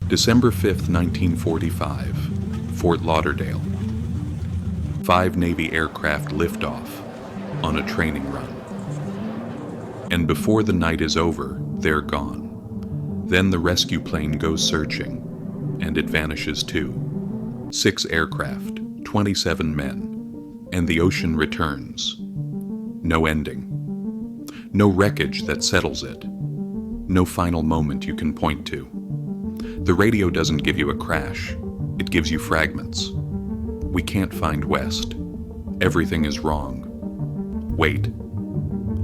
December 5th, 1945, Fort Lauderdale. 5 Navy aircraft lift off on a training run. And before the night is over, they're gone. Then the rescue plane goes searching, and it vanishes too. 6 aircraft, 27 men, and the ocean returns. No ending. No wreckage that settles it. No final moment you can point to. The radio doesn't give you a crash, it gives you fragments. We can't find West. Everything is wrong. Wait.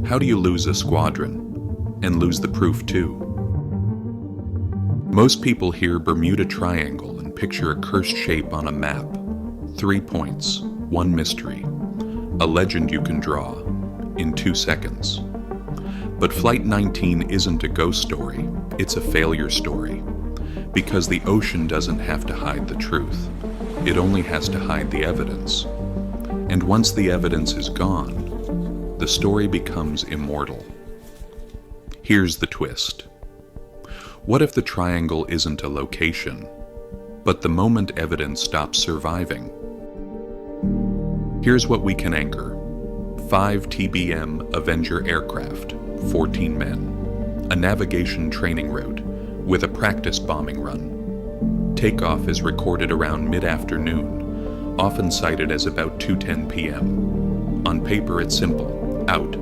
How do you lose a squadron and lose the proof too? Most people hear Bermuda Triangle and picture a cursed shape on a map. 3 points, 1 mystery, a legend you can draw in 2 seconds. But Flight 19 isn't a ghost story, it's a failure story. Because the ocean doesn't have to hide the truth. It only has to hide the evidence. And once the evidence is gone, the story becomes immortal. Here's the twist. What if the triangle isn't a location, but the moment evidence stops surviving? Here's what we can anchor. 5 TBM Avenger aircraft, 14 men, a navigation training route with a practice bombing run. Takeoff is recorded around mid-afternoon, often cited as about 2:10 p.m. On paper it's simple, out,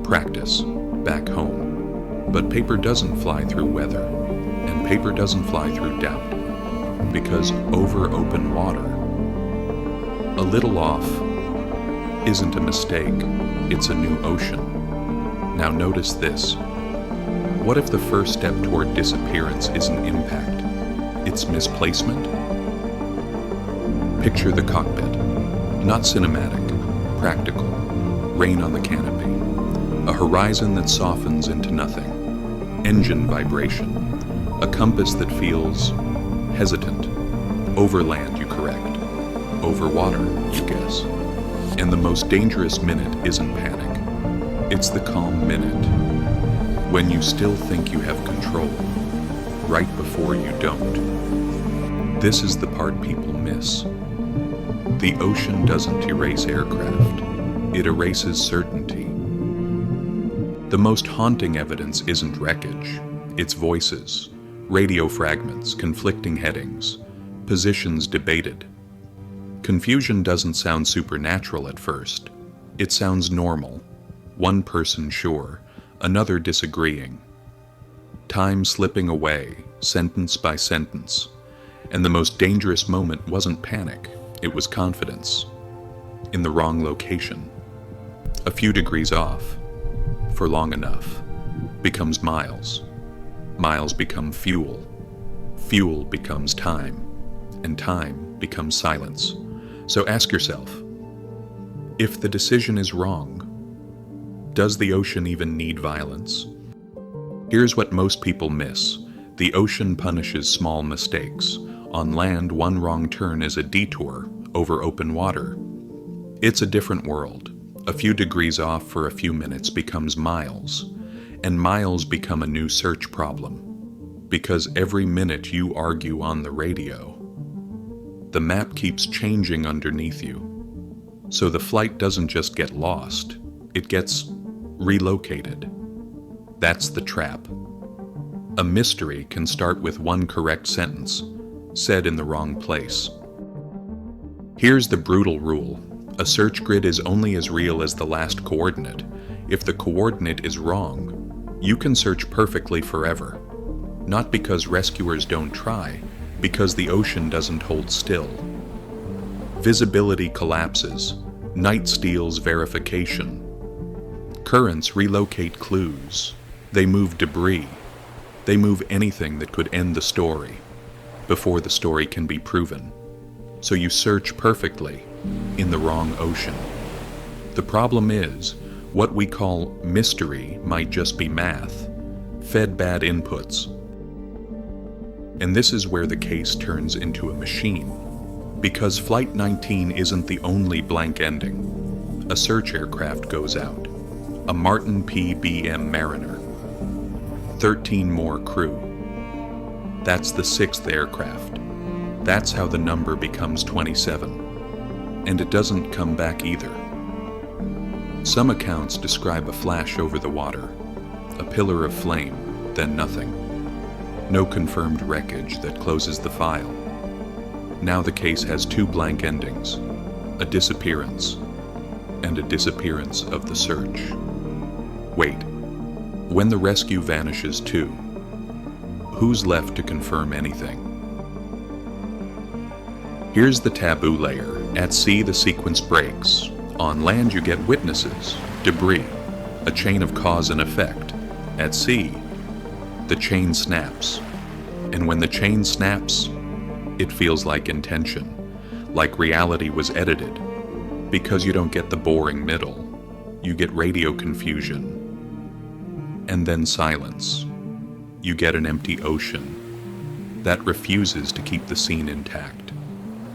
practice, back home. But paper doesn't fly through weather, and paper doesn't fly through doubt, because over open water, a little off isn't a mistake, it's a new ocean. Now notice this. What if the first step toward disappearance isn't impact, it's misplacement? Picture the cockpit. Not cinematic, practical. Rain on the canopy. A horizon that softens into nothing. Engine vibration. A compass that feels hesitant. Over land, you correct. Over water, you guess. And the most dangerous minute isn't panic. It's the calm minute. When you still think you have control, right before you don't. This is the part people miss. The ocean doesn't erase aircraft, it erases certainty. The most haunting evidence isn't wreckage, it's voices, radio fragments, conflicting headings, positions debated. Confusion doesn't sound supernatural at first, it sounds normal, one person sure, another disagreeing. Time slipping away, sentence by sentence. And the most dangerous moment wasn't panic, it was confidence. In the wrong location. A few degrees off, for long enough, becomes miles. Miles become fuel. Fuel becomes time. And time becomes silence. So ask yourself, if the decision is wrong, does the ocean even need violence? Here's what most people miss. The ocean punishes small mistakes. On land, one wrong turn is a detour over open water. It's a different world. A few degrees off for a few minutes becomes miles, and miles become a new search problem. Because every minute you argue on the radio, the map keeps changing underneath you. So the flight doesn't just get lost, it gets relocated. That's the trap. A mystery can start with one correct sentence, said in the wrong place. Here's the brutal rule. A search grid is only as real as the last coordinate. If the coordinate is wrong, you can search perfectly forever. Not because rescuers don't try, because the ocean doesn't hold still. Visibility collapses. Night steals verification. Currents relocate clues. They move debris. They move anything that could end the story before the story can be proven. So you search perfectly in the wrong ocean. The problem is, what we call mystery might just be math, fed bad inputs. And this is where the case turns into a machine. Because Flight 19 isn't the only blank ending. A search aircraft goes out. A Martin PBM Mariner. 13 more crew. That's the 6th aircraft. That's how the number becomes 27. And it doesn't come back either. Some accounts describe a flash over the water, a pillar of flame, then nothing. No confirmed wreckage that closes the file. Now the case has 2 blank endings, a disappearance, and a disappearance of the search. Wait, when the rescue vanishes too, who's left to confirm anything? Here's the taboo layer. At sea, the sequence breaks. On land, you get witnesses, debris, a chain of cause and effect. At sea, the chain snaps. And when the chain snaps, it feels like intention, like reality was edited. Because you don't get the boring middle, you get radio confusion. And then silence. You get an empty ocean that refuses to keep the scene intact.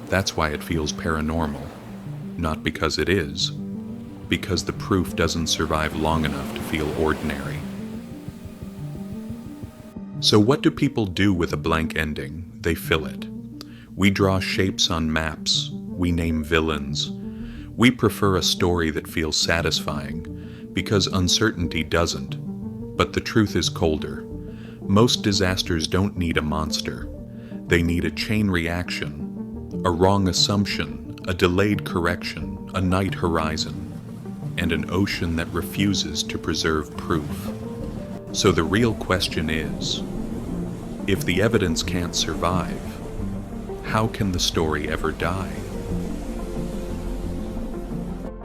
That's why it feels paranormal. Not because it is, because the proof doesn't survive long enough to feel ordinary. So what do people do with a blank ending? They fill it. We draw shapes on maps. We name villains. We prefer a story that feels satisfying because uncertainty doesn't. But the truth is colder. Most disasters don't need a monster. They need a chain reaction, a wrong assumption, a delayed correction, a night horizon, and an ocean that refuses to preserve proof. So the real question is, if the evidence can't survive, how can the story ever die?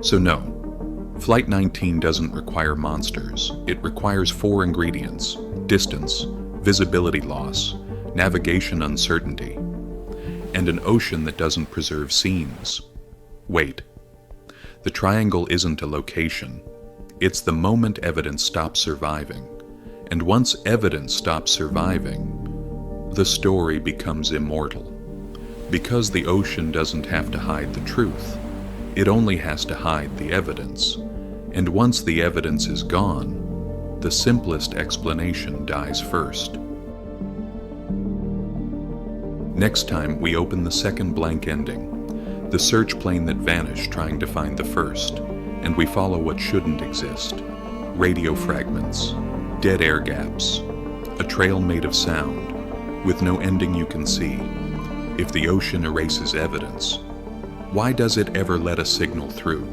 So no, Flight 19 doesn't require monsters. It requires 4 ingredients: distance, visibility loss, navigation uncertainty, and an ocean that doesn't preserve scenes. Wait, the triangle isn't a location. It's the moment evidence stops surviving. And once evidence stops surviving, the story becomes immortal. Because the ocean doesn't have to hide the truth. It only has to hide the evidence. And once the evidence is gone, the simplest explanation dies first. Next time, we open the second blank ending, the search plane that vanished trying to find the first, and we follow what shouldn't exist: radio fragments, dead air gaps, a trail made of sound, with no ending you can see. If the ocean erases evidence, why does it ever let a signal through?